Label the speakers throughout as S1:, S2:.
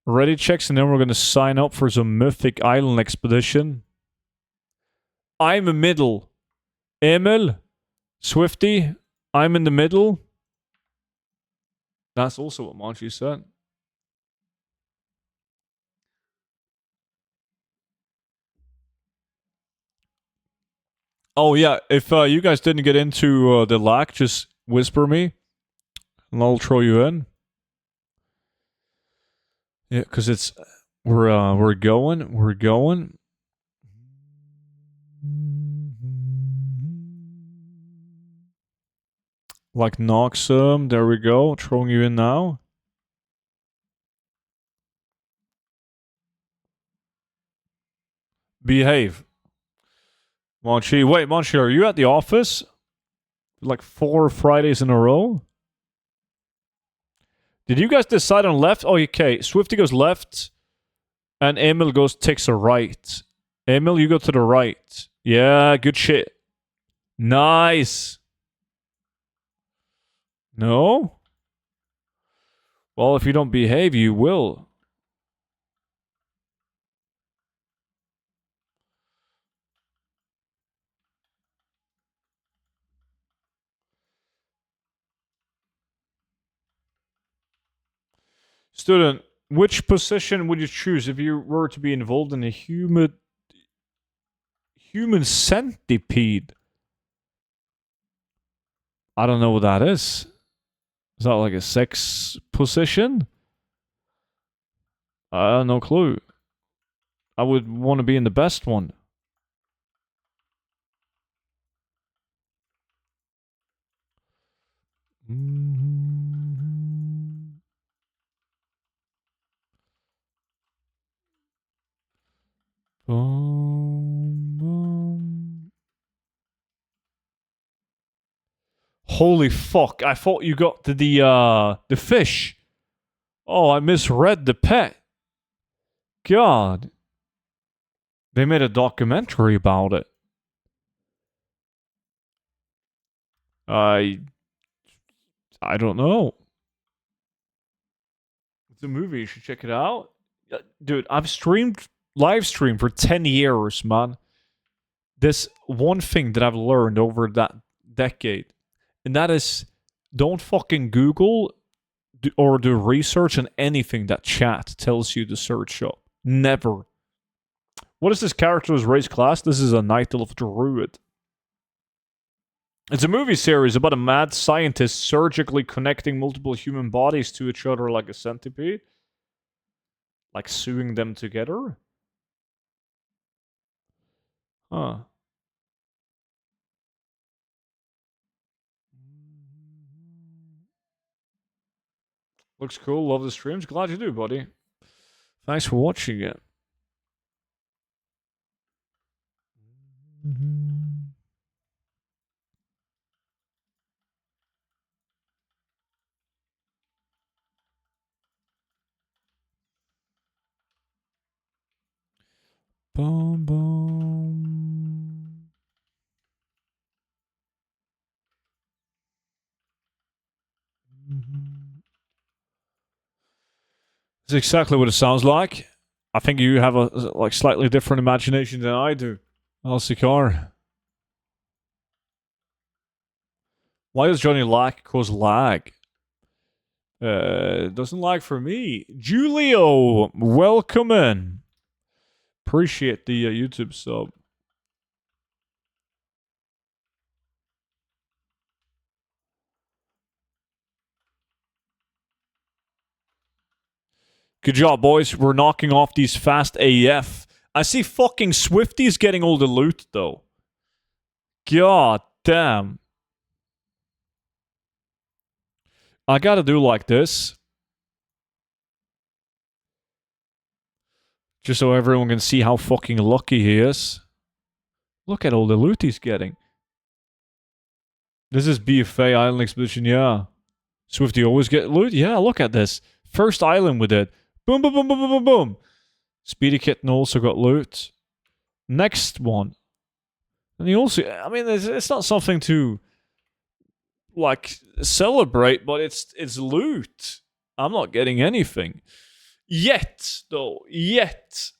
S1: Ready checks, and then we're gonna sign up for some Mythic Island expedition. I'm a middle. Emil, Swifty, I'm in the middle. That's also what Monchi said. Oh yeah, if you guys didn't get into the lack, just whisper me, and I'll throw you in. Yeah, because it's we're going. Like Noxum, there we go. Throwing you in now. Behave. Monchi, wait, Monchi, are you at the office? Like 4 Fridays in a row? Did you guys decide on left? Oh, okay. Swifty goes left, and Emil takes a right. Emil, you go to the right. Yeah, good shit. Nice. No? Well, if you don't behave, you will. Student, which position would you choose if you were to be involved in a human centipede? I don't know what that is. Is that like a sex position? No clue. I would want to be in the best one. Boom, boom. Holy fuck! I thought you got the fish. Oh, I misread the pet. God, they made a documentary about it. I don't know. It's a movie. You should check it out. Dude, I've live streamed for 10 years, man. There's one thing that I've learned over that decade, and that is don't fucking Google or do research on anything that chat tells you to search up. Never. What is this character's race class? This is a Night Elf Druid. It's a movie series about a mad scientist surgically connecting multiple human bodies to each other like a centipede. Like sewing them together? Huh. Looks cool. Love the streams. Glad you do, buddy. Thanks for watching it. Boom, boom. It's exactly what it sounds like. I think you have a like slightly different imagination than I do. Alsikar. Why does Johnny lag cause lag? It doesn't lag for me. Julio, welcome in. Appreciate the YouTube sub. Good job, boys. We're knocking off these fast AF. I see fucking Swifties getting all the loot, though. God damn. I gotta do like this. Just so everyone can see how fucking lucky he is. Look at all the loot he's getting. This is BFA Island Expedition, yeah. Swifty always get loot? Yeah, look at this. First island we did. Boom, boom, boom, boom, boom, boom, boom. Speedy Kitten also got loot. Next one. And he also, I mean, it's not something to, like, celebrate, but it's loot. I'm not getting anything. Yet, though. Yet.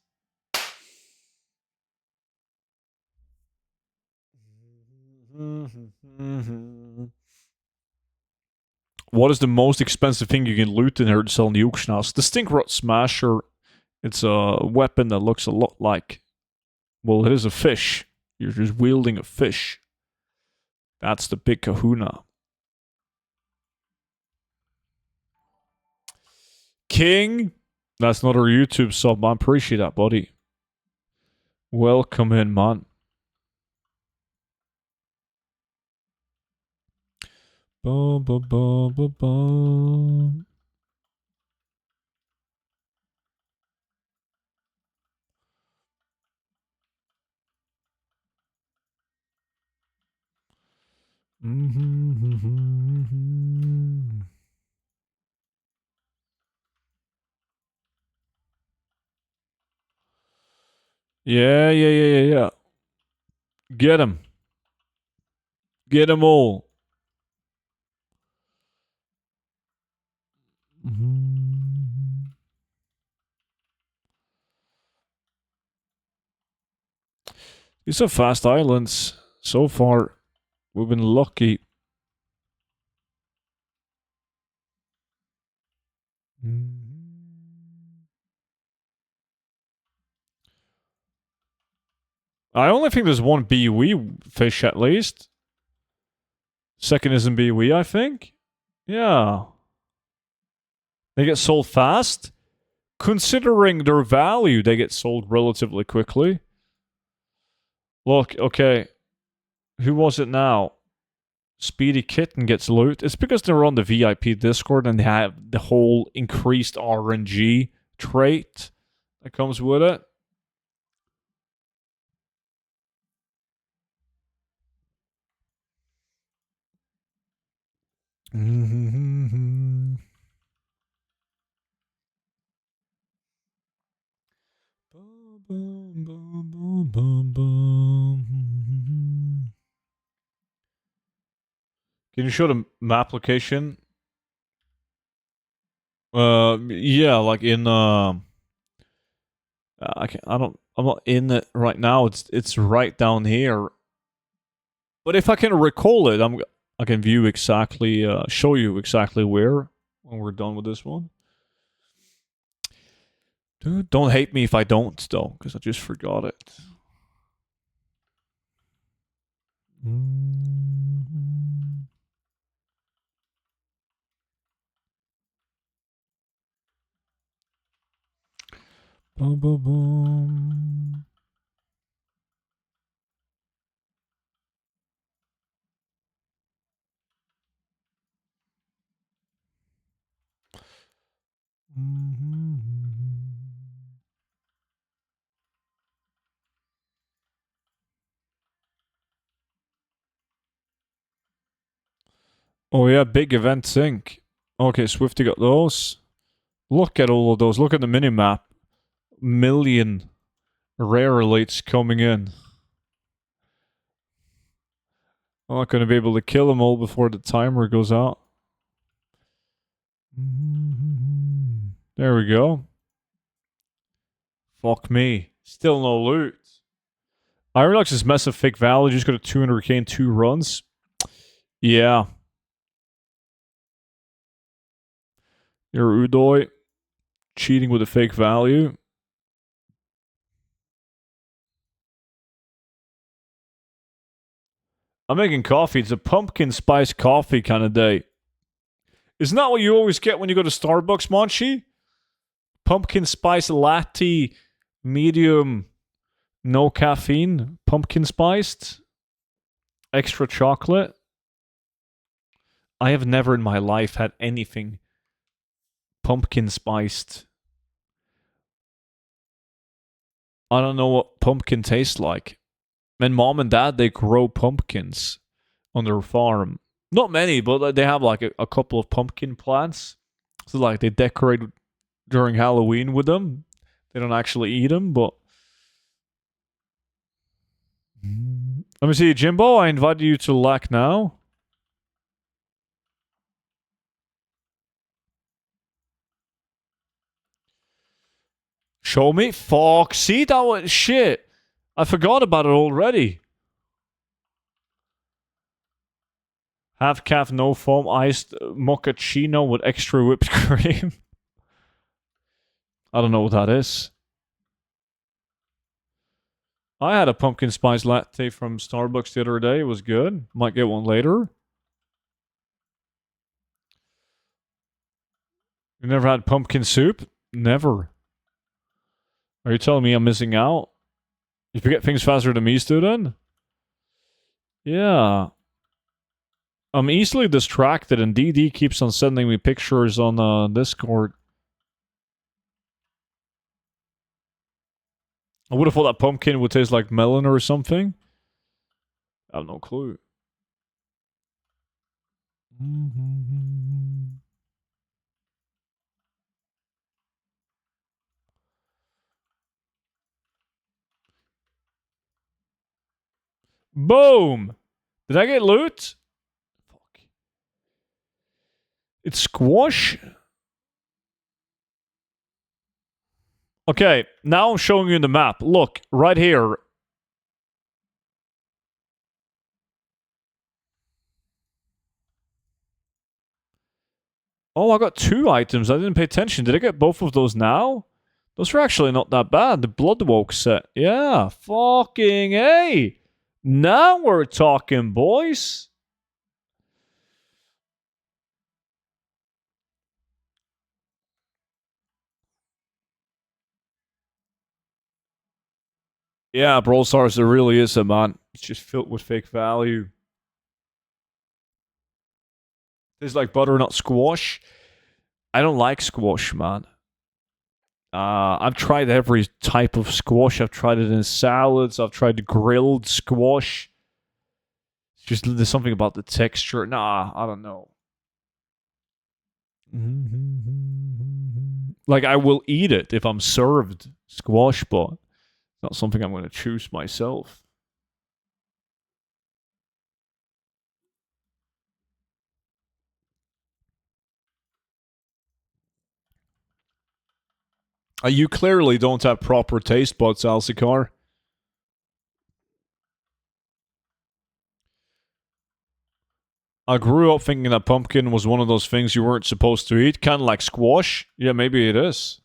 S1: What is the most expensive thing you can loot in here to sell in the auction house? The Stinkrot Smasher. It's a weapon that looks a lot like... Well, it is a fish. You're just wielding a fish. That's the big kahuna. King. That's not our YouTube sub. I appreciate that, buddy. Welcome in, man. Ba, ba, ba, ba, ba. Yeah. Get him. Get them all. These are fast islands. So far, we've been lucky. I only think there's one BUE fish at least. Second isn't BUE, I think. Yeah. They get sold fast. Considering their value, they get sold relatively quickly. Look, okay. Who was it now? Speedy Kitten gets loot. It's because they're on the VIP Discord and they have the whole increased RNG trait that comes with it. Can you show the map location? Yeah, like in I'm not in it right now. It's right down here. But if I can recall it, I can view exactly, show you exactly where when we're done with this one. Dude, don't hate me if I don't, though, because I just forgot it. Boom, boom, boom. Oh yeah, big event sync. Okay, Swifty got those. Look at all of those. Look at the minimap. Million rare elites coming in. I'm not going to be able to kill them all before the timer goes out. There we go. Fuck me. Still no loot. Ironlux is massive fake value. Just got a 200k in 2 runs. Yeah. You're Udoy. Cheating with a fake value. I'm making coffee. It's a pumpkin spice coffee kind of day. Isn't that what you always get when you go to Starbucks, Monchi? Pumpkin spice latte, medium, no caffeine, pumpkin spiced, extra chocolate. I have never in my life had anything pumpkin spiced. I don't know what pumpkin tastes like. And mom and dad, they grow pumpkins on their farm. Not many, but they have like a couple of pumpkin plants. So like they decorate during Halloween with them. They don't actually eat them, but... Let me see, Jimbo, I invited you to LAC now. Show me? Fuck. See, that was shit. I forgot about it already. Half calf, no foam, iced mochaccino with extra whipped cream. I don't know what that is. I had a pumpkin spice latte from Starbucks the other day. It was good. Might get one later. You never had pumpkin soup? Never. Are you telling me I'm missing out? You forget things faster than me, student? Yeah. I'm easily distracted, and DD keeps on sending me pictures on Discord. I would have thought that pumpkin would taste like melon or something. I have no clue. Boom! Did I get loot? Fuck. It's squash? Okay, now I'm showing you the map. Look, right here. Oh, I got 2 items. I didn't pay attention. Did I get both of those now? Those are actually not that bad. The Bloodwoke set. Yeah, fucking hey! Now we're talking, boys. Yeah, Brawl Stars, it really is a man. It's just filled with fake value. Tastes like butternut squash. I don't like squash, man. I've tried every type of squash. I've tried it in salads. I've tried grilled squash. It's just there's something about the texture. Nah, I don't know. Like, I will eat it if I'm served squash, but it's not something I'm going to choose myself. You clearly don't have proper taste buds, Alcicar. I grew up thinking that pumpkin was one of those things you weren't supposed to eat, kind of like squash. Yeah, maybe it is.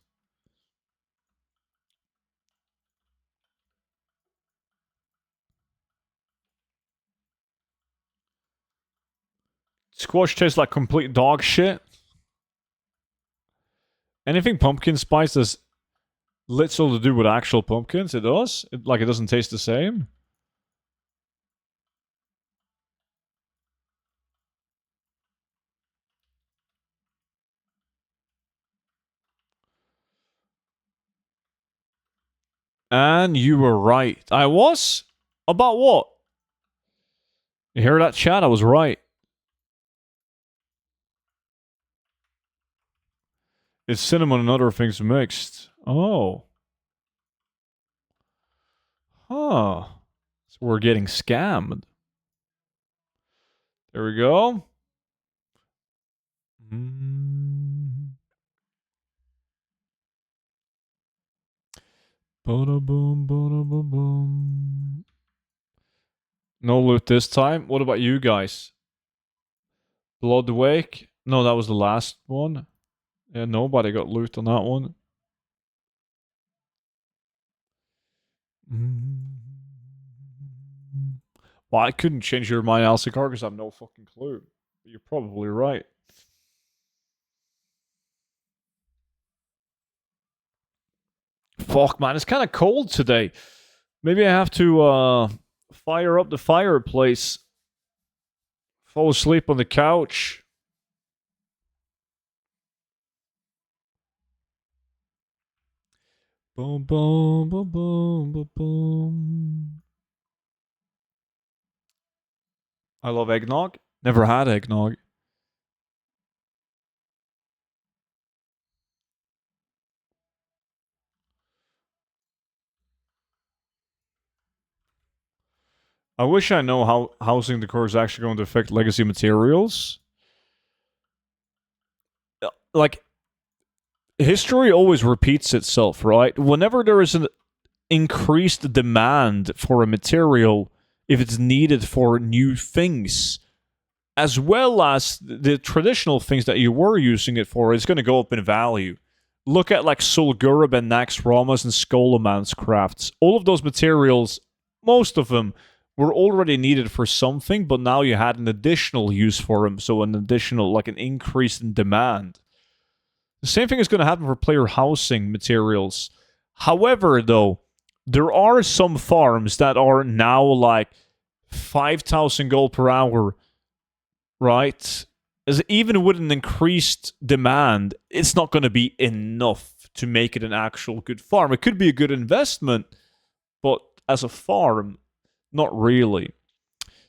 S1: Squash tastes like complete dog shit. Anything pumpkin spice has little to do with actual pumpkins. It does. It doesn't taste the same. And you were right. I was? About what? You hear that, chat? I was right. It's cinnamon and other things mixed. Oh. Huh. So we're getting scammed. There we go. Ba-da-boom, ba-da-ba-boom. No loot this time. What about you guys? Bloodwake? No, that was the last one. Yeah, nobody got loot on that one. Well, I couldn't change your mind, Alcicar, because I have no fucking clue. But you're probably right. Fuck, man, it's kind of cold today. Maybe I have to fire up the fireplace. Fall asleep on the couch. Boom, boom, boom, boom, boom, boom. I love eggnog. Never had eggnog. I wish I know how housing decor is actually going to affect legacy materials. Like, history always repeats itself, right? Whenever there is an increased demand for a material, if it's needed for new things, as well as the traditional things that you were using it for, it's going to go up in value. Look at like Sulgurub and Naxxramas and Scholomance crafts. All of those materials, most of them, were already needed for something, but now you had an additional use for them, so an additional, like an increase in demand. The same thing is going to happen for player housing materials. However, though, there are some farms that are now like 5,000 gold per hour, right? As even with an increased demand, it's not going to be enough to make it an actual good farm. It could be a good investment, but as a farm, not really.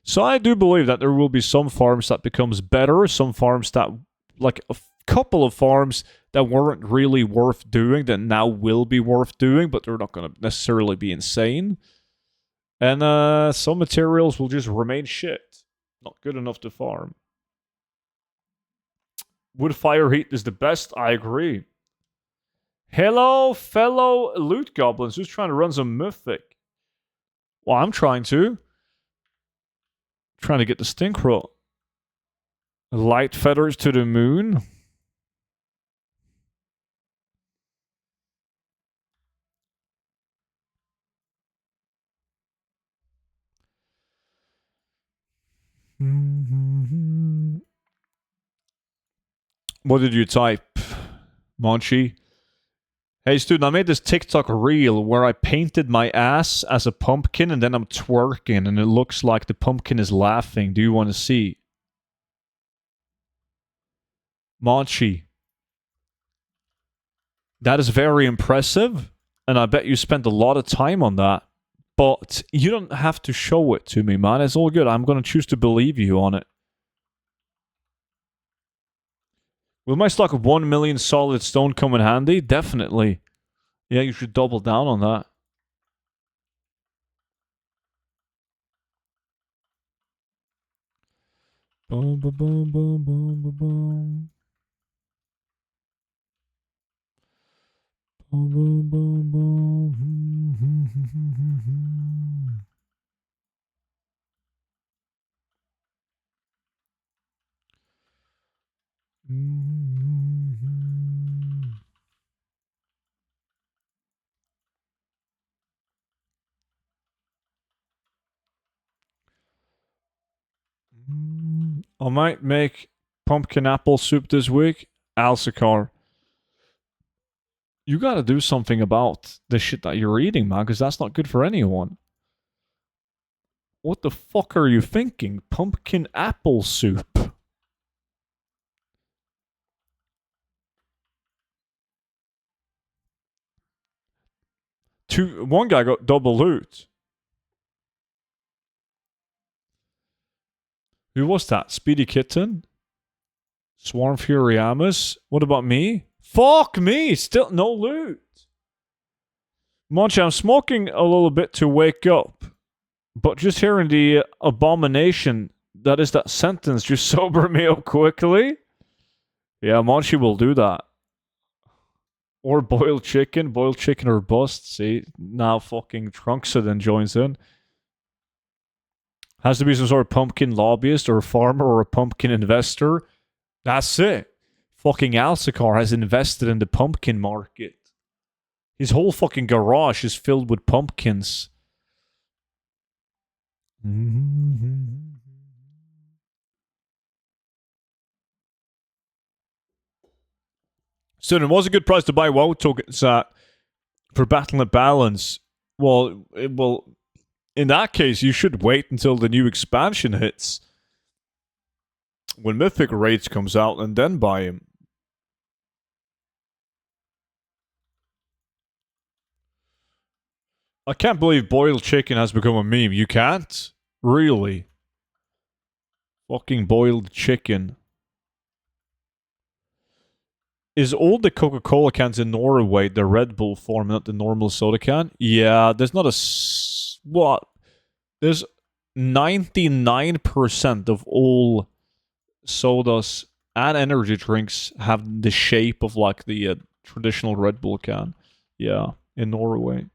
S1: So I do believe that there will be some farms that becomes better, some farms that, like a couple of farms that weren't really worth doing that now will be worth doing, but they're not going to necessarily be insane. And some materials will just remain shit. Not good enough to farm. Wood fire heat is the best, I agree. Hello, fellow loot goblins. Who's trying to run some mythic? Well, I'm trying to. Trying to get the stink roll. Light feathers to the moon. What did you type, Monchi? Hey, student, I made this TikTok reel where I painted my ass as a pumpkin and then I'm twerking and it looks like the pumpkin is laughing. Do you want to see? Monchi. That is very impressive, and I bet you spent a lot of time on that. But you don't have to show it to me, man. It's all good. I'm going to choose to believe you on it. Will my stock of 1 million solid stone come in handy? Definitely. Yeah, you should double down on that. Boom, boom, boom, boom, boom, boom, boom. Boom, boom, boom, boom. I might make pumpkin apple soup this week. Alsacar. You gotta do something about the shit that you're eating, man, because that's not good for anyone. What the fuck are you thinking? Pumpkin apple soup. One guy got double loot. Who was that? Speedy Kitten? Swarm Furiamus? What about me? Fuck me! Still no loot. Monchi, I'm smoking a little bit to wake up. But just hearing the abomination that is that sentence just sober me up quickly. Yeah, Monchi will do that. Or boiled chicken or bust. See, now fucking Trunksa then joins in. Has to be some sort of pumpkin lobbyist or a farmer or a pumpkin investor. That's it. Fucking Alsacar has invested in the pumpkin market. His whole fucking garage is filled with pumpkins. Student, what's a good price to buy WoW tokens at for Battle at Balance? Well, in that case, you should wait until the new expansion hits. When Mythic Raids comes out, and then buy him. I can't believe boiled chicken has become a meme. You can't? Really? Fucking boiled chicken. Is all the Coca-Cola cans in Norway the Red Bull form, not the normal soda can? Yeah, there's not a... What? There's 99% of all sodas and energy drinks have the shape of like the traditional Red Bull can. Yeah, in Norway.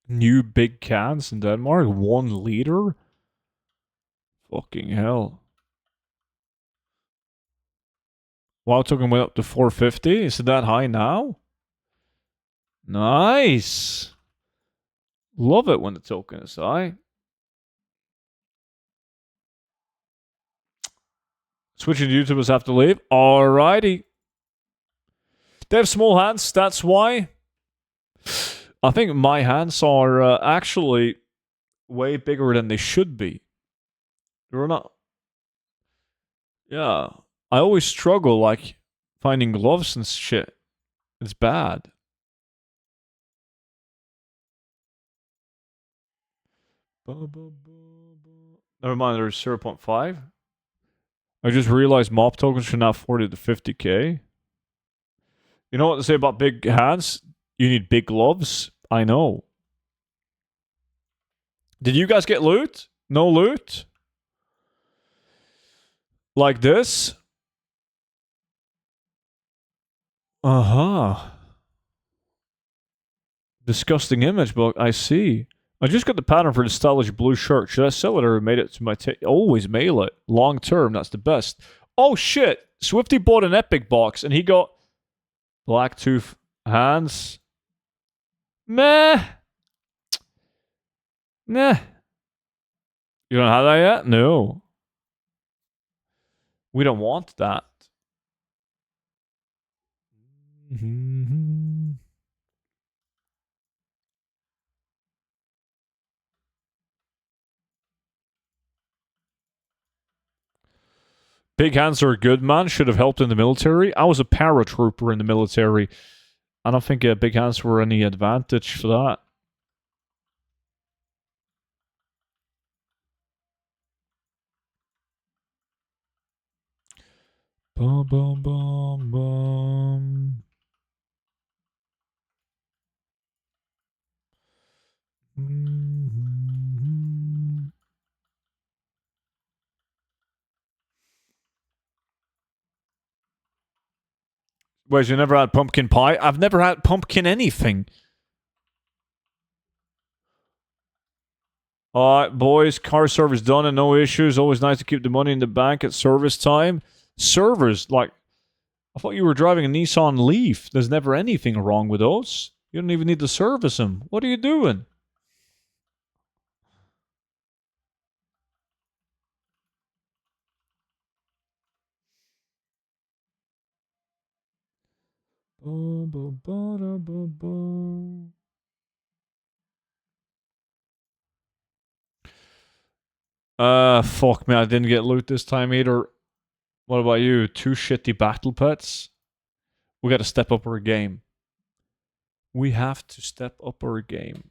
S1: New big cans in Denmark, 1 liter. Fucking hell! Wow, token went up to 450. Is it that high now? Nice. Love it when the token is high. Switching to YouTubers have to leave. Alrighty. They have small hands, that's why. I think my hands are actually way bigger than they should be. They're not. Yeah. I always struggle, like, finding gloves and shit. It's bad. Never mind, there's 0.5. I just realized mob tokens are now 40 to 50k. You know what to say about big hands? You need big gloves. I know. Did you guys get loot? No loot? Like this? Uh-huh. Disgusting image, but I see. I just got the pattern for the stylish blue shirt. Should I sell it or made it to my always mail it. Long term, that's the best. Oh shit! Swifty bought an epic box and he got black tooth hands. Meh. Nah. You don't have that yet? No. We don't want that. Big hands are good, man. Should have helped in the military. I was a paratrooper in the military. I don't think big hands were any advantage for that. Bum, bum, bum, bum. Wait, you never had pumpkin pie? I've never had pumpkin anything. Alright, boys, car service done and no issues. Always nice to keep the money in the bank at service time. Servers, like, I thought you were driving a Nissan Leaf. There's never anything wrong with those. You don't even need to service them. What are you doing? Fuck me, I didn't get loot this time either. What about you? 2 shitty battle pets? We gotta step up our game. We have to step up our game.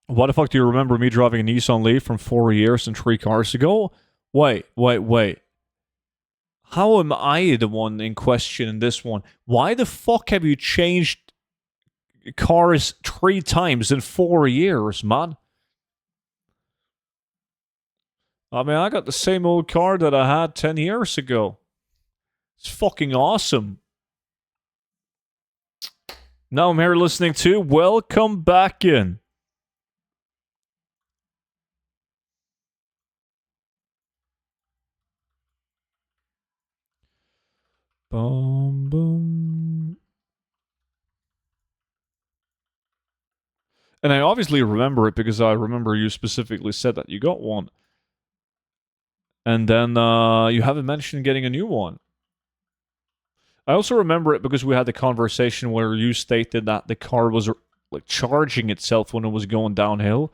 S1: Why the fuck do you remember me driving a Nissan Leaf from 4 years and 3 cars ago? Wait. How am I the one in question in this one? Why the fuck have you changed cars 3 times in 4 years, man? I mean, I got the same old car that I had 10 years ago. It's fucking awesome. Now I'm here listening to Welcome Back In. Boom, boom. And I obviously remember it because I remember you specifically said that you got one. And then you haven't mentioned getting a new one. I also remember it because we had the conversation where you stated that the car was like charging itself when it was going downhill.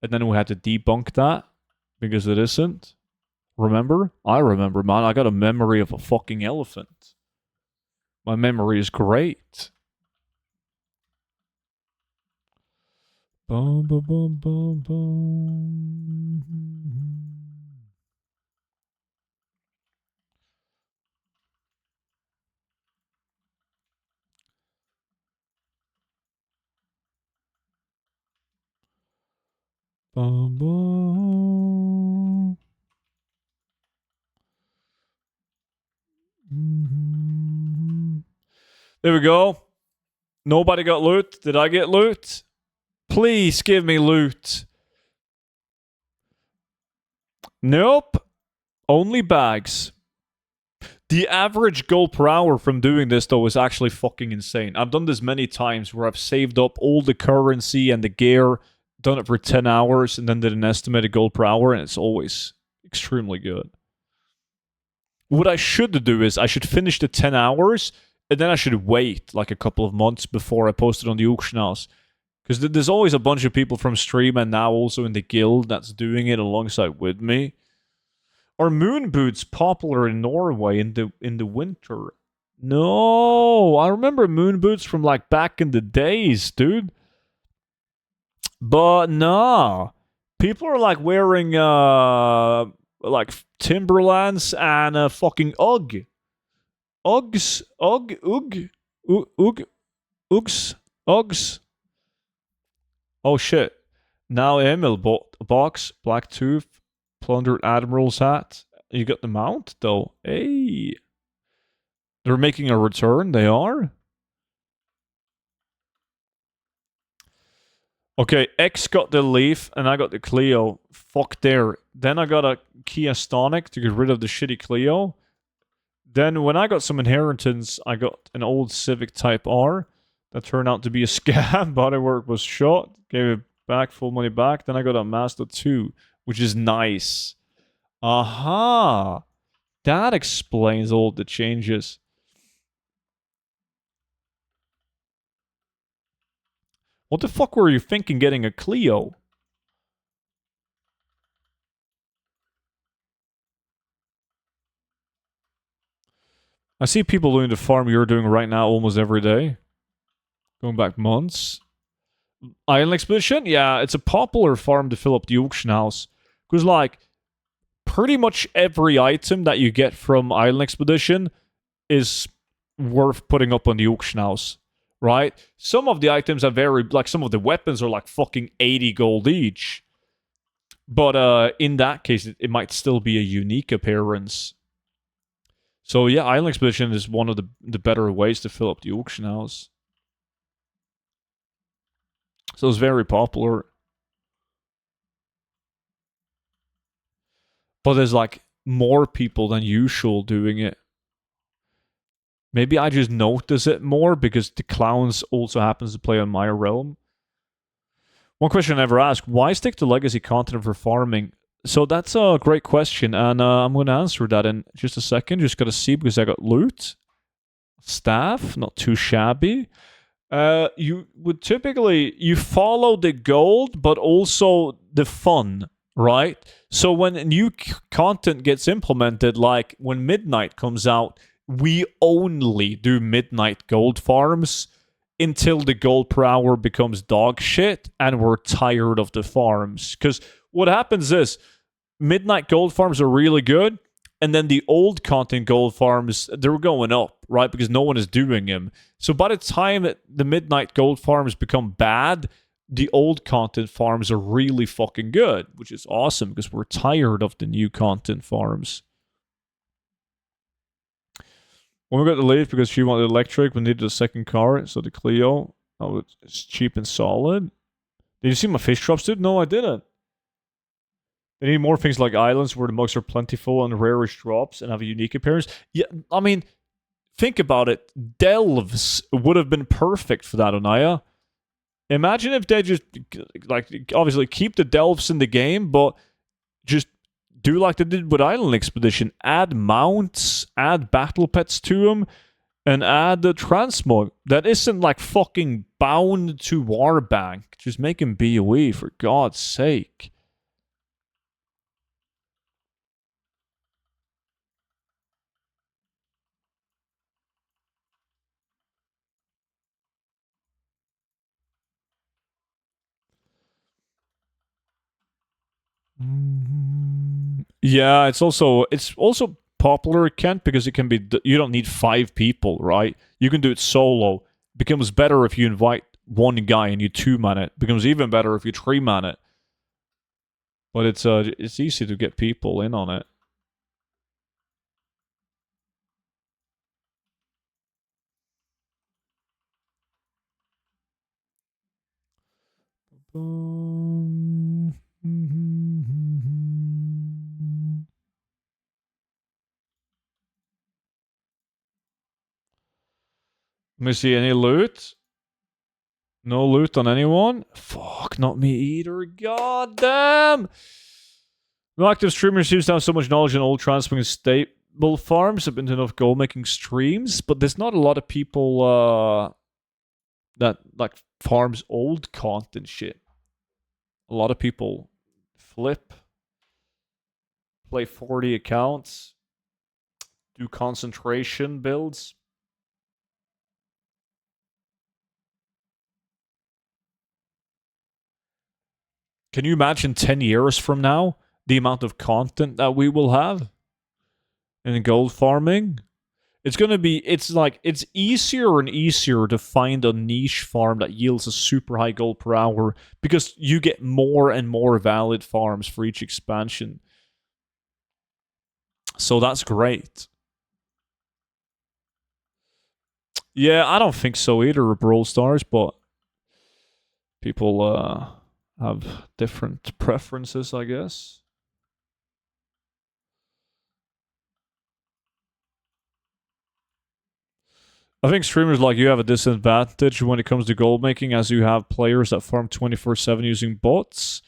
S1: And then we had to debunk that because it isn't. Remember? I remember, man. I got a memory of a fucking elephant. My memory is great. Bum, bum, bum, bum, bum. Bum, bum. There we go. Nobody got loot. Did I get loot? Please give me loot. Nope. Only bags. The average gold per hour from doing this, though, is actually fucking insane. I've done this many times where I've saved up all the currency and the gear, done it for 10 hours, and then did an estimated gold per hour, and it's always extremely good. What I should do is I should finish the 10 hours, and then I should wait like a couple of months before I post it on the auction house. Because there's always a bunch of people from stream and now also in the guild that's doing it alongside with me. Are moon boots popular in Norway in the winter? No, I remember moon boots from like back in the days, dude. But nah, people are like wearing like Timberlands and fucking Uggs, Uggs. Oh shit! Now Emil bought a box, black tooth, plundered admiral's hat. You got the mount though. Hey, they're making a return. They are. Okay, X got the Leaf and I got the Clio. Fuck there. Then I got a Kia Stonic to get rid of the shitty Clio. Then when I got some inheritance, I got an old Civic Type R that turned out to be a scam. Bodywork was shot. Gave it back, full money back. Then I got a Mazda 2, which is nice. Aha. That explains all the changes. What the fuck were you thinking getting a Clio? I see people doing the farm you're doing right now almost every day. Going back months. Island Expedition? Yeah, it's a popular farm to fill up the auction house. Because, like, pretty much every item that you get from Island Expedition is worth putting up on the auction house, right? Some of the items are very, like, some of the weapons are like fucking 80 gold each. But in that case, it might still be a unique appearance. So yeah, Island Expedition is one of the better ways to fill up the auction house. So it's very popular. But there's like more people than usual doing it. Maybe I just notice it more because the clowns also happens to play on my realm. One question I never asked: why stick to legacy content for farming? So that's a great question, and I'm going to answer that in just a second. Just gotta see because I got loot, staff, not too shabby. You would typically you follow the gold, but also the fun, right? So when new content gets implemented, like when Midnight comes out, we only do Midnight gold farms until the gold per hour becomes dog shit and we're tired of the farms. Because what happens is Midnight gold farms are really good, and then the old content gold farms, they're going up, right? Because no one is doing them. So by the time the Midnight gold farms become bad, the old content farms are really fucking good, which is awesome because we're tired of the new content farms. When we got the Leaf because she wanted electric, we needed a second car, so the Clio, oh, it's cheap and solid. Did you see my fish drops, dude? No, I didn't. They need more things like islands where the mugs are plentiful and rarish drops and have a unique appearance. Yeah, I mean, think about it. Delves would have been perfect for that, Onaya. Imagine if they just, like, obviously keep the delves in the game, but just do like they did with Island Expedition. Add mounts, add battle pets to them, and add the transmog. That isn't like fucking bound to Warbank. Just make him BOE, for God's sake. Yeah, it's also popular, Kent, because it can be. You don't need 5 people, right? You can do it solo. It becomes better if you invite one guy and you 2-man it. Becomes even better if you 3-man it. But it's easy to get people in on it. Let me see any loot. No loot on anyone? Fuck, not me either. God damn! No active streamer seems to have so much knowledge on old transferring stable farms. Have been to enough goal making streams, but there's not a lot of people that like farms old content shit. A lot of people flip, play 40 accounts, do concentration builds. Can you imagine 10 years from now the amount of content that we will have in gold farming? It's easier and easier to find a niche farm that yields a super high gold per hour because you get more and more valid farms for each expansion. So that's great. Yeah, I don't think so either, Brawl Stars, but people have different preferences, I guess. I think streamers like you have a disadvantage when it comes to gold making, as you have players that farm 24/7 using bots.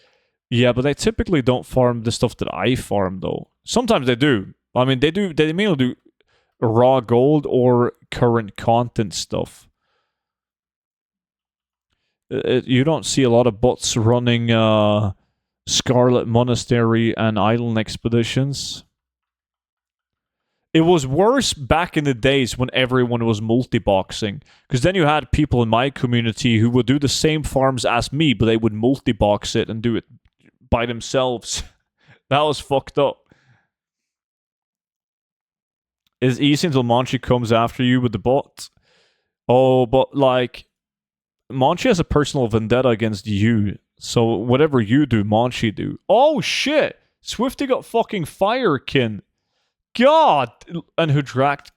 S1: Yeah, but they typically don't farm the stuff that I farm, though. Sometimes they do. I mean, they do. They mainly do raw gold or current content stuff. You don't see a lot of bots running Scarlet Monastery and Island Expeditions. It was worse back in the days when everyone was multi-boxing. Because then you had people in my community who would do the same farms as me, but they would multi-box it and do it by themselves. That was fucked up. It's easy until Monchi comes after you with the bot. Oh, but like, Monchi has a personal vendetta against you. So whatever you do, Monchi do. Oh shit! Swifty got fucking firekin. God! And who dragged.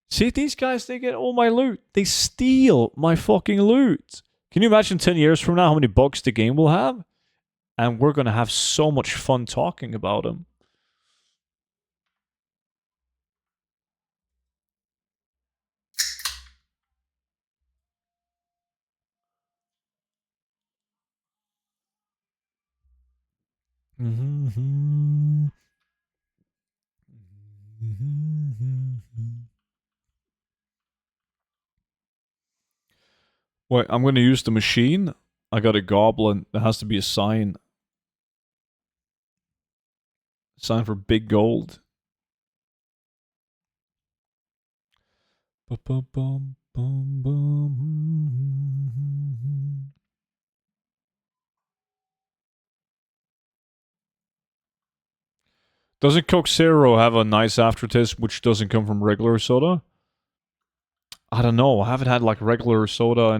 S1: See, these guys, they get all my loot. They steal my fucking loot. Can you imagine 10 years from now how many bugs the game will have? And we're going to have so much fun talking about them. Wait, I'm going to use the machine. I got a goblin. There has to be a sign. Sign for big gold. Doesn't Coke Zero have a nice aftertaste which doesn't come from regular soda? I don't know. I haven't had like regular soda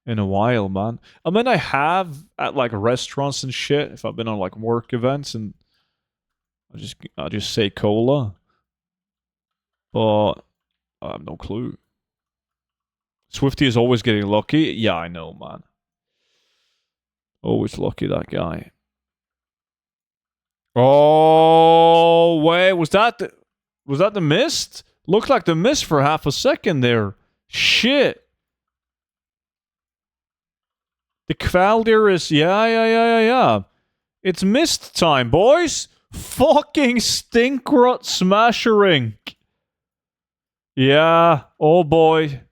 S1: in a while, man. I mean, I have at like restaurants and shit. If I've been on like work events, and I just say cola, but I have no clue. Swifty is always getting lucky. Yeah, I know, man. Always lucky, that guy. Oh wait, was that the mist? Looked like the mist for half a second there. Shit. The Kvaldir is yeah. It's mist time, boys. Fucking stinkrot smashering. Yeah, oh boy.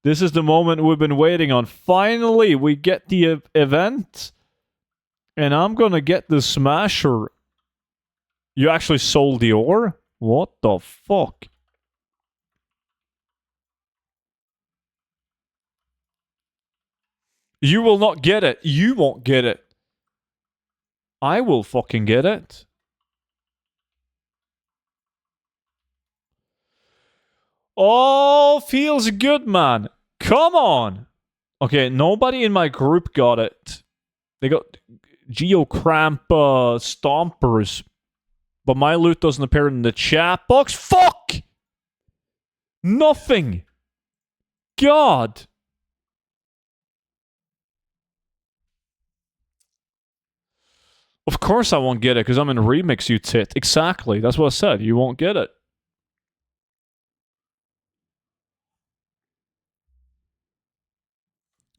S1: This is the moment we've been waiting on. Finally, we get the event. And I'm gonna get the smasher. You actually sold the ore? What the fuck? You will not get it. You won't get it. I will fucking get it. Oh, feels good, man. Come on. Okay, nobody in my group got it. They got Geocramp Stompers. But my loot doesn't appear in the chat box. Fuck! Nothing. God. Of course I won't get it, because I'm in remix, you tit. Exactly. That's what I said. You won't get it.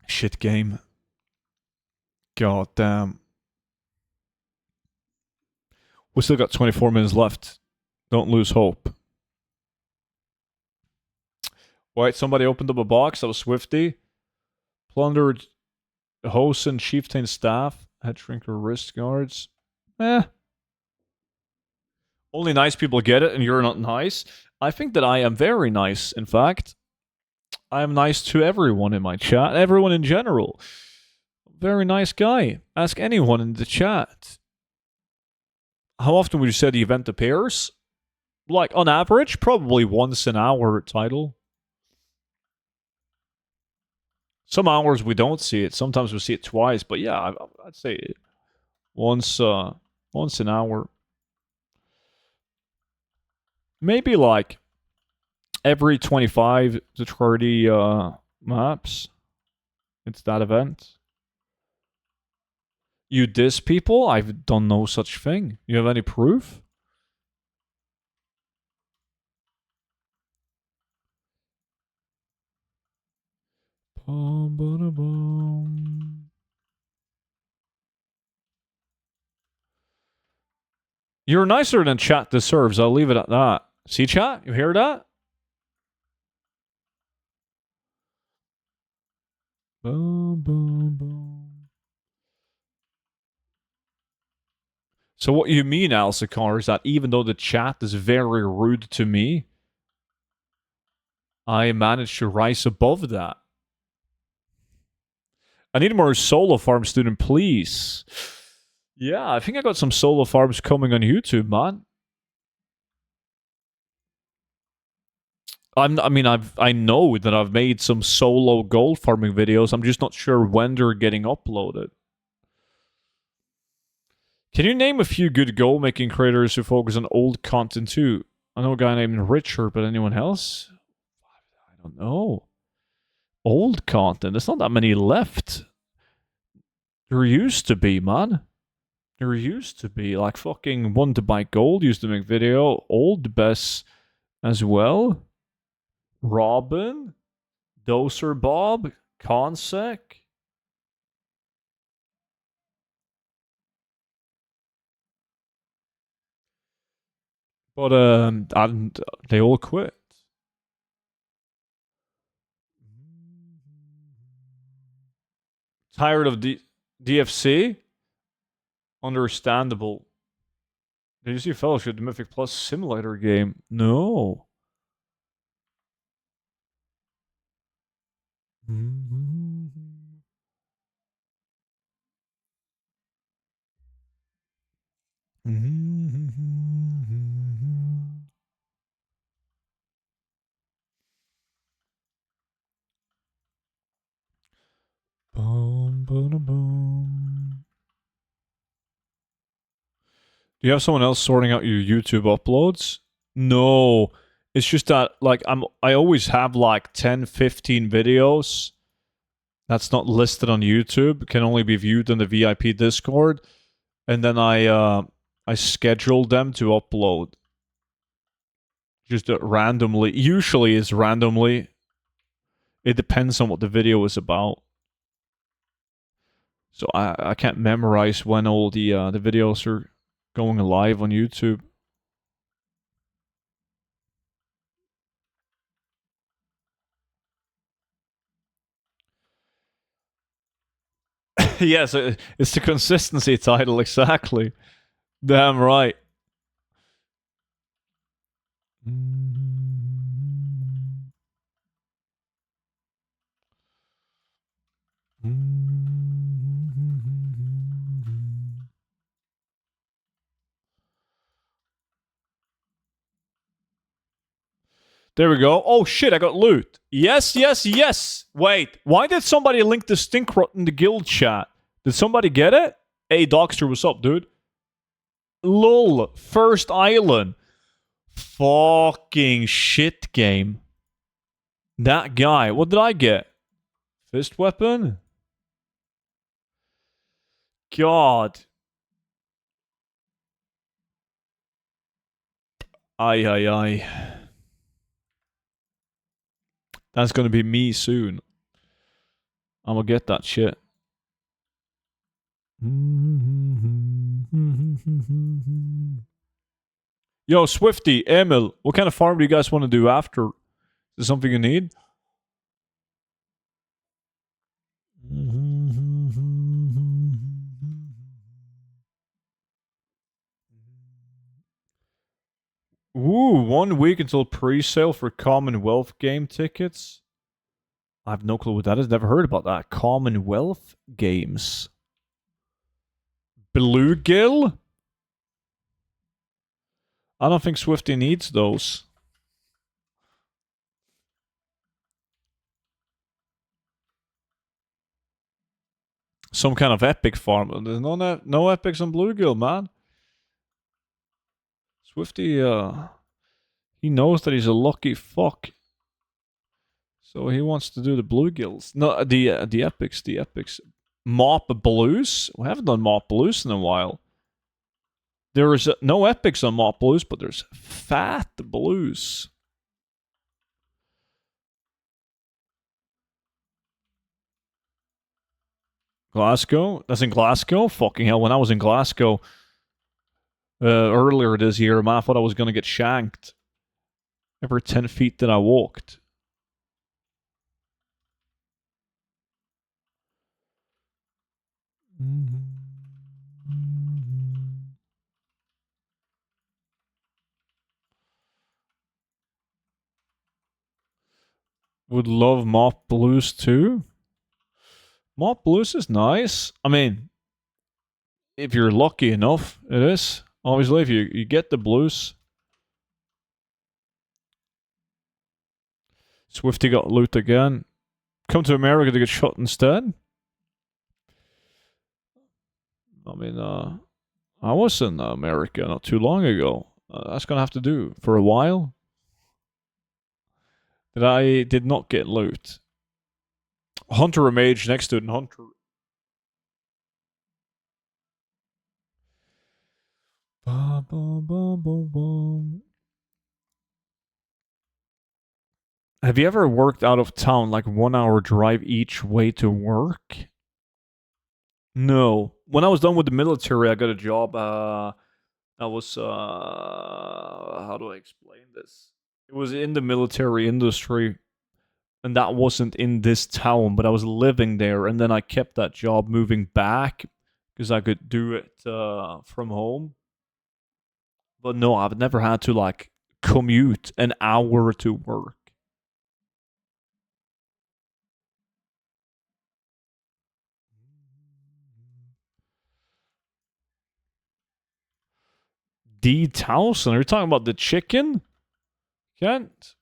S1: Shit game. God damn. We still got 24 minutes left. Don't lose hope. Wait, somebody opened up a box. That was Swifty. Plundered host and chieftain staff. Head shrinker wrist guards. Eh. Only nice people get it, and you're not nice. I think that I am very nice, in fact. I am nice to everyone in my chat, everyone in general. Very nice guy. Ask anyone in the chat. How often would you say the event appears? Like, on average, probably once an hour title. Some hours we don't see it. Sometimes we see it twice. But yeah, I'd say once an hour. Maybe like every 25 to 30 maps. It's that event. You diss people? I've done no such thing. You have any proof? You're nicer than chat deserves. I'll leave it at that. See, chat? You hear that? Boom, boom, boom. So what you mean, Alsakar, is that even though the chat is very rude to me, I managed to rise above that. I need more solo farm student, please. Yeah, I think I got some solo farms coming on YouTube, man. I know that I've made some solo gold farming videos. I'm just not sure when they're getting uploaded. Can you name a few good gold making creators who focus on old content too? I know a guy named Richard, but anyone else? I don't know. Old content. There's not that many left. There used to be, man. There used to be. Like fucking One to Buy Gold used to make video. Old Bess as well. Robin. Doser Bob. Consec. But they all quit. Tired of DFC? Understandable. Did you see Fellowship, the Mythic Plus simulator game? No. Boom, boom, boom. Do you have someone else sorting out your YouTube uploads? No. It's just that like I always have like 10, 15 videos that's not listed on YouTube, can only be viewed in the VIP Discord, and then I schedule them to upload. Just randomly. Usually it's randomly. It depends on what the video is about. So I can't memorize when all the videos are going live on YouTube. Yes, it's the consistency title, exactly. Damn right. There we go. Oh shit, I got loot. Yes, yes, yes. Wait, why did somebody link the Stinkrot in the guild chat? Did somebody get it? Hey, Dockster, what's up, dude? Lol, first island. Fucking shit game. That guy. What did I get? Fist weapon? God. Aye, aye, aye. That's gonna be me soon. I'm gonna get that shit. Yo, Swifty, Emil, what kind of farm do you guys want to do after? Is there something you need? Ooh, 1 week until pre-sale for Commonwealth game tickets. I have no clue what that is. Never heard about that. Commonwealth games. Bluegill? I don't think Swifty needs those. Some kind of epic farm. There's no epics on Bluegill, man. Swifty, he knows that he's a lucky fuck. So he wants to do the Bluegills. No, the epics, the epics. Mop Blues? We haven't done Mop Blues in a while. There is no epics on Mop Blues, but there's fat blues. Glasgow? That's in Glasgow? Fucking hell, when I was in Glasgow earlier this year, man, I thought I was going to get shanked. Every 10 feet that I walked. Would love Mop Blues too. Mop Blues is nice. I mean, if you're lucky enough, it is. Obviously, if you get the blues. Swifty got loot again. Come to America to get shot instead? I mean, I was in America not too long ago. That's gonna have to do for a while. That I did not get loot. Hunter or mage next to it, and Hunter. Ba, ba, ba, ba, ba. Have you ever worked out of town, like 1 hour drive each way to work? No. When I was done with the military, I got a job. I was how do I explain this? It was in the military industry, and that wasn't in this town, but I was living there, and then I kept that job moving back because I could do it from home. But no, I've never had to like commute an hour to work. D. Towson, are you talking about the chicken? Kent?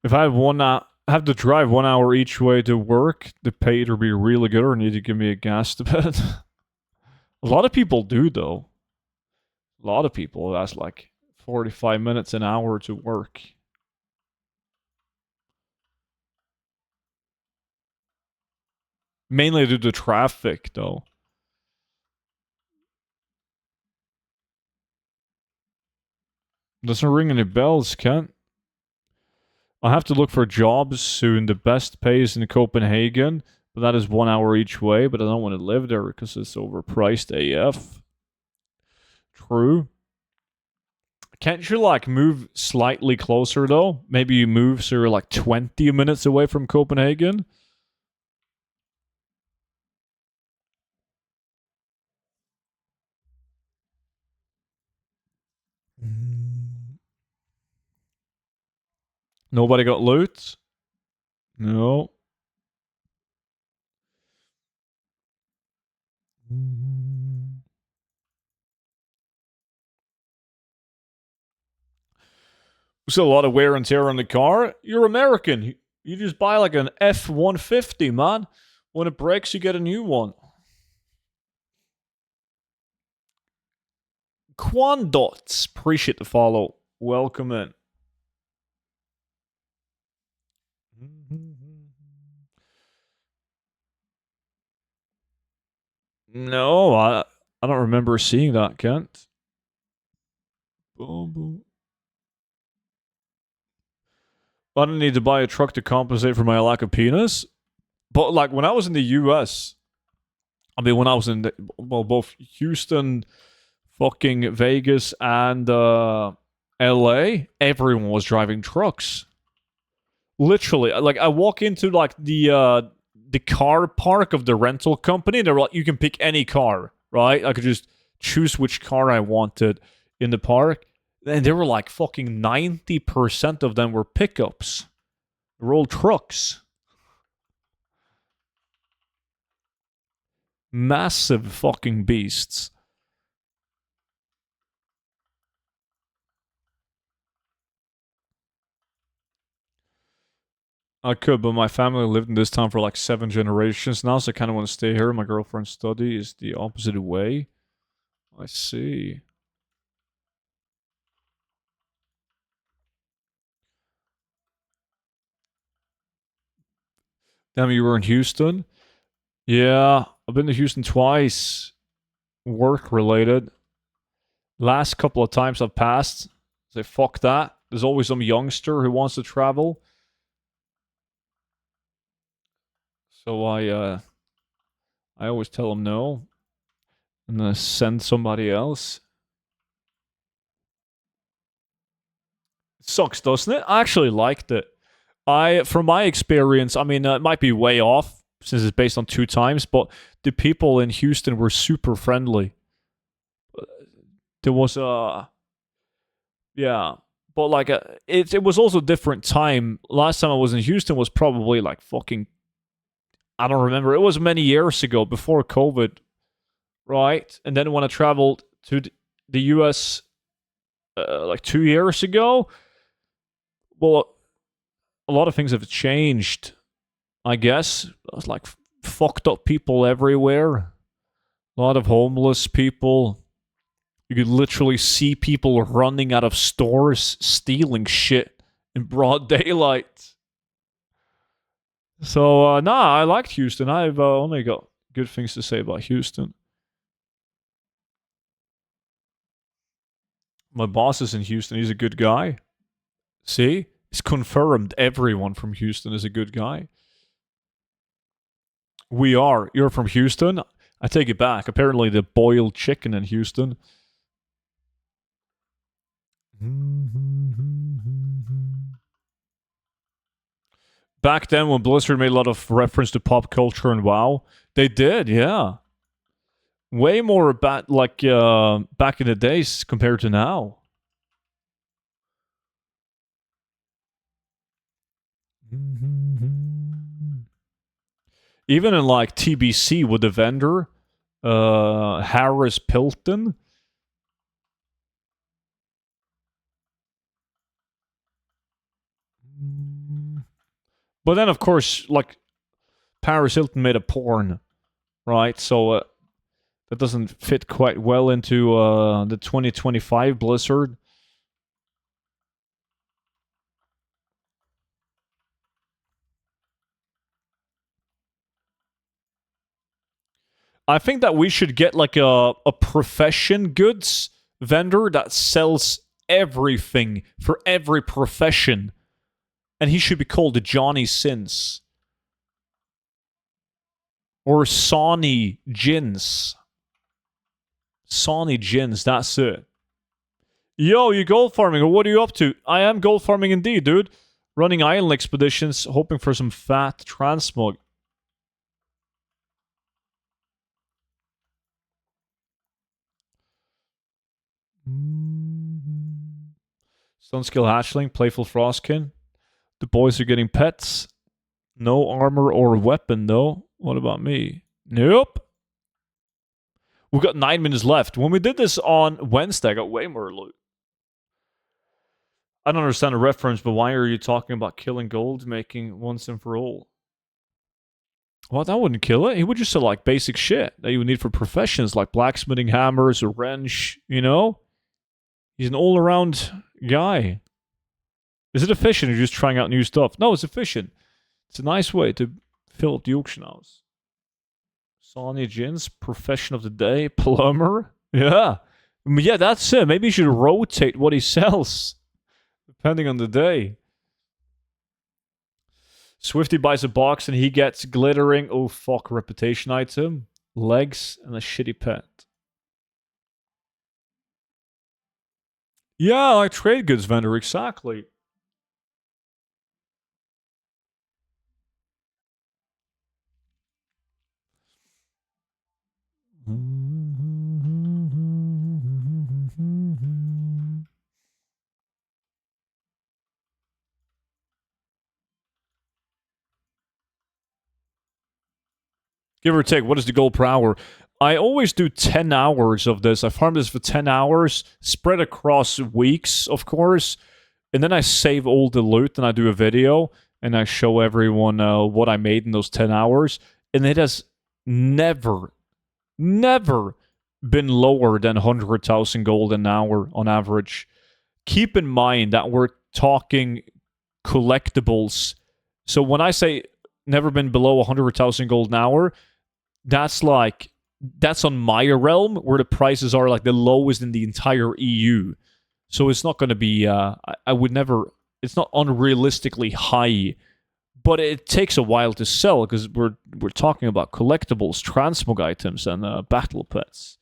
S1: If I have to drive 1 hour each way to work, the pay to be really good, or need to give me a gas stipend. A lot of people do though. A lot of people. That's like 45 minutes an hour to work. Mainly due to traffic though. Doesn't ring any bells, Kent. I have to look for jobs soon. The best pays in Copenhagen, but that is 1 hour each way. But I don't want to live there because it's overpriced AF. True. Can't you like move slightly closer though? Maybe you move so you're like 20 minutes away from Copenhagen. Nobody got loot? No. Still a lot of wear and tear on the car. You're American. You just buy like an F-150, man. When it breaks, you get a new one. Quandots. Appreciate the follow. Welcome in. No, I don't remember seeing that, Kent. Boom, boom. I didn't need to buy a truck to compensate for my lack of penis. But like when I was in the US, I mean when I was in both Houston, fucking Vegas, and LA, everyone was driving trucks. Literally, like I walk into like the car park of the rental company, and they're like, you can pick any car, right? I could just choose which car I wanted in the park. And they were like fucking 90% of them were pickups. They're all trucks. Massive fucking beasts. I could, but my family lived in this town for like 7 generations now, so I kind of want to stay here. My girlfriend's study is the opposite way. I see. Damn, you were in Houston? Yeah, I've been to Houston twice. Work related. Last couple of times I've passed, say fuck that. There's always some youngster who wants to travel. So I always tell them no. And then send somebody else. It sucks, doesn't it? I actually liked it. From my experience, I mean, it might be way off since it's based on 2 times, but the people in Houston were super friendly. There was yeah, but like it was also a different time. Last time I was in Houston was probably like fucking, I don't remember. It was many years ago before COVID, right? And then when I traveled to the US like 2 years ago, well, a lot of things have changed, I guess. It's like fucked up people everywhere. A lot of homeless people. You could literally see people running out of stores, stealing shit in broad daylight. So, nah, I liked Houston. I've only got good things to say about Houston. My boss is in Houston. He's a good guy. See? It's confirmed everyone from Houston is a good guy. We are. You're from Houston? I take it back. Apparently the boiled chicken in Houston. Back then when Blizzard made a lot of reference to pop culture and WoW, they did, yeah. Way more about like back in the days compared to now. Even in like TBC with the vendor, Harris Pilton. But then, of course, like Paris Hilton made a porn, right? So that doesn't fit quite well into the 2025 Blizzard. I think that we should get like a profession goods vendor that sells everything for every profession. And he should be called Johnny Sins. Or Sonny Jins. Sonny Jins, that's it. Yo, you gold farming, what are you up to? I am gold farming indeed, dude. Running island expeditions, hoping for some fat transmog. Sunskill Hatchling, Playful Frostkin. The boys are getting pets. No armor or weapon, though. What about me? Nope. We've got 9 minutes left. When we did this on Wednesday, I got way more loot. I don't understand the reference, but why are you talking about killing gold, making once and for all? Well, that wouldn't kill it. He would just sell like basic shit that you would need for professions like blacksmithing hammers, a wrench, you know? He's an all-around guy. Is it efficient or just trying out new stuff? No, it's efficient. It's a nice way to fill up the auction house. Sonya Jins, profession of the day, plumber. Yeah. Yeah, that's it. Maybe you should rotate what he sells, depending on the day. Swifty buys a box and he gets glittering, oh fuck, reputation item, legs, and a shitty pet. Yeah, like trade goods vendor, exactly. Give or take, what is the goal per hour? I always do 10 hours of this. I farm this for 10 hours, spread across weeks, of course. And then I save all the loot and I do a video and I show everyone what I made in those 10 hours. And it has never been lower than 100,000 gold an hour on average. Keep in mind that we're talking collectibles. So when I say never been below 100,000 gold an hour, that's on my realm where the prices are like the lowest in the entire EU. So it's not going to be, I would never, it's not unrealistically high, but it takes a while to sell because we're talking about collectibles, transmog items, and battle pets.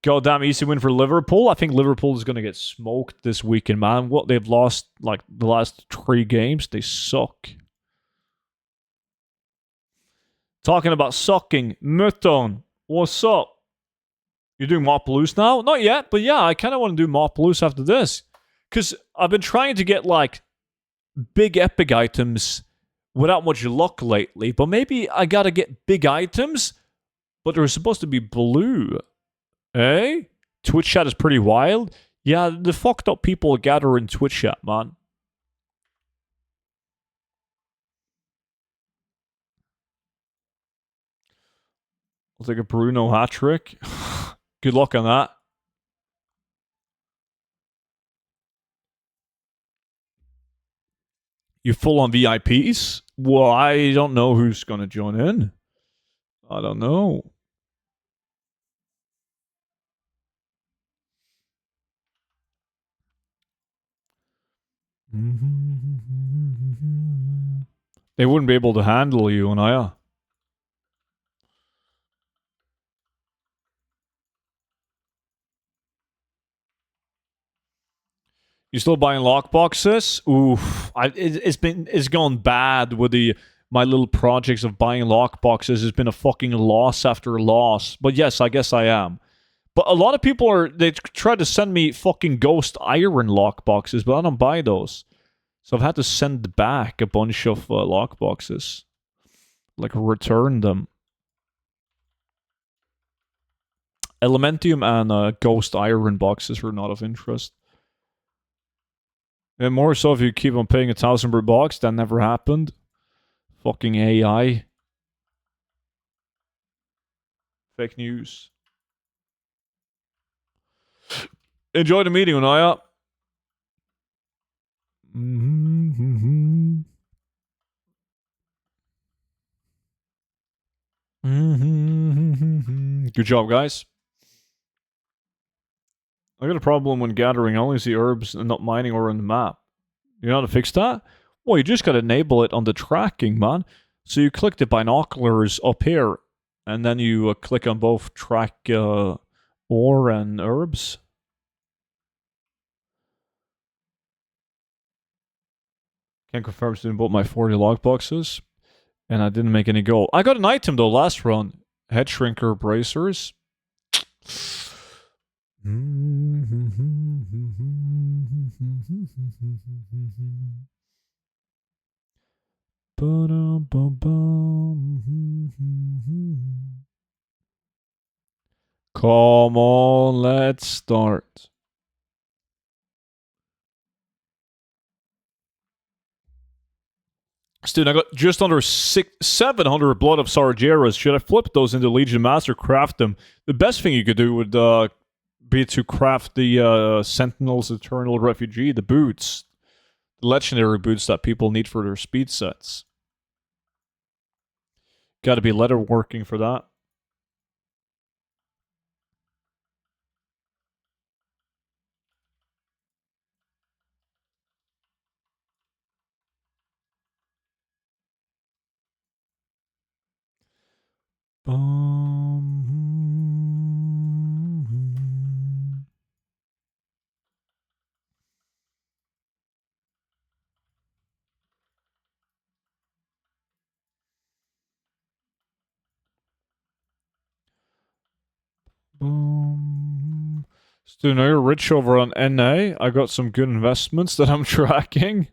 S1: Goddamn easy win for Liverpool. I think Liverpool is going to get smoked this weekend, man. What they've lost like the last 3 games, they suck. Talking about sucking, Muton, what's up? You're doing Mopaloose now? Not yet, but yeah, I kind of want to do Mopaloose after this. Because I've been trying to get, like, big epic items without much luck lately. But maybe I gotta get big items, but they're supposed to be blue. Eh? Twitch chat is pretty wild. Yeah, the fucked up people gather in Twitch chat, man. I'll take a Bruno hat trick. Good luck on that. You full on VIPs? Well, I don't know who's going to join in. I don't know. They wouldn't be able to handle you, Anaya. You still buying lockboxes? Oof. It's gone bad with my little projects of buying lockboxes. It's been a fucking loss after loss. But yes, I guess I am. But a lot of people they try to send me fucking ghost iron lockboxes, but I don't buy those. So I've had to send back a bunch of lockboxes. Like return them. Elementium and ghost iron boxes are not of interest. And more so if you keep on paying 1,000 per box, that never happened. Fucking AI. Fake news. Enjoy the meeting, Anaya. Good job, guys. I got a problem when gathering. I only see herbs and not mining or on the map. You know how to fix that? Well, you just gotta enable it on the tracking, man. So you click the binoculars up here, and then you click on both track ore and herbs. Can't confirm I didn't bought my 40 log boxes, and I didn't make any gold. I got an item though last run. Head shrinker bracers. Come on, let's start. Dude, I got just under 700 Blood of Sargeras. Should I flip those into Legion Master, craft them? The best thing you could do would be to craft the Sentinel's Eternal Refugee, the boots. The legendary boots that people need for their speed sets. Gotta be leather working for that. Stu, now you're rich over on NA. I got some good investments that I'm tracking.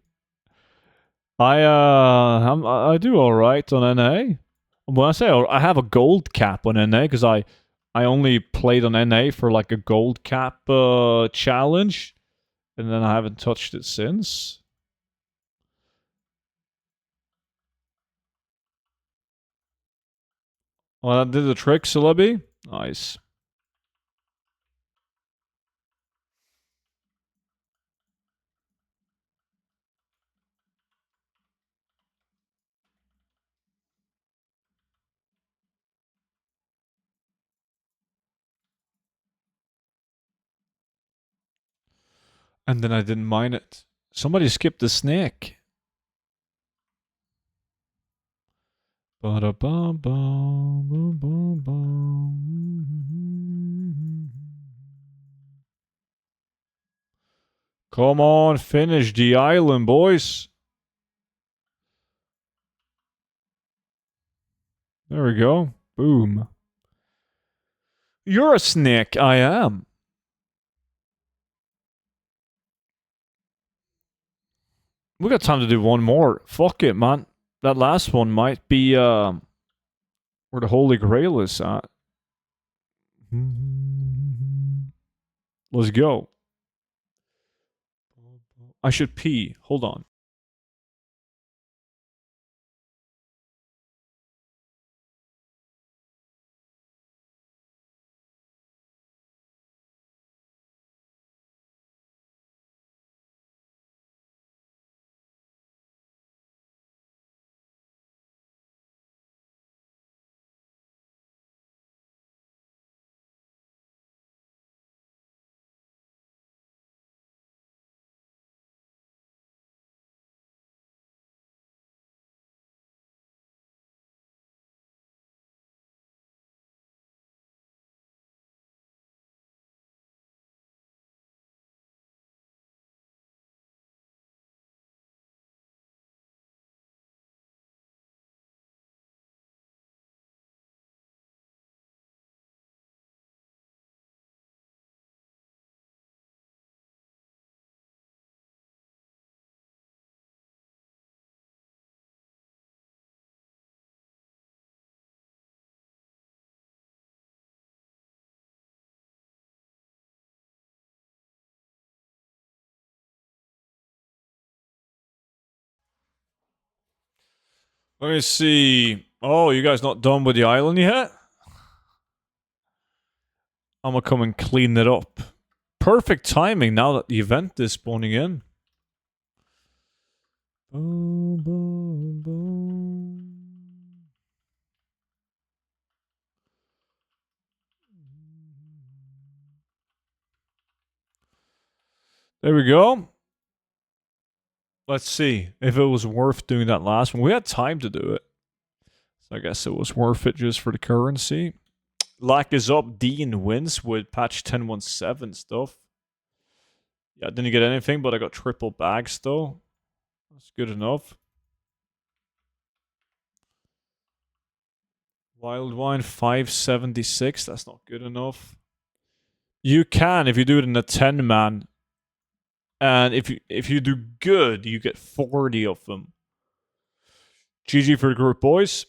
S1: I do all right on NA. When I say I have a gold cap on NA because I only played on NA for like a gold cap challenge, and then I haven't touched it since. Well, that did the trick, Celebi. Nice. And then I didn't mind it. Somebody skipped the snake. Come on, finish the island, boys. There we go. Boom. You're a snake. I am. We got time to do one more. Fuck it, man. That last one might be where the Holy Grail is at. Let's go. I should pee. Hold on. Let me see. Oh, you guys not done with the island yet? I'm gonna come and clean it up. Perfect timing now that the event is spawning in. Boom, boom, boom. There we go. Let's see if it was worth doing that last one. We had time to do it. So I guess it was worth it just for the currency. Lack is up. Dean wins with patch 10.17 stuff. Yeah, I didn't get anything, but I got triple bags though. That's good enough. Wild wine 576. That's not good enough. You can if you do it in a 10-man. And if you do good, you get 40 of them. GG for the group, boys.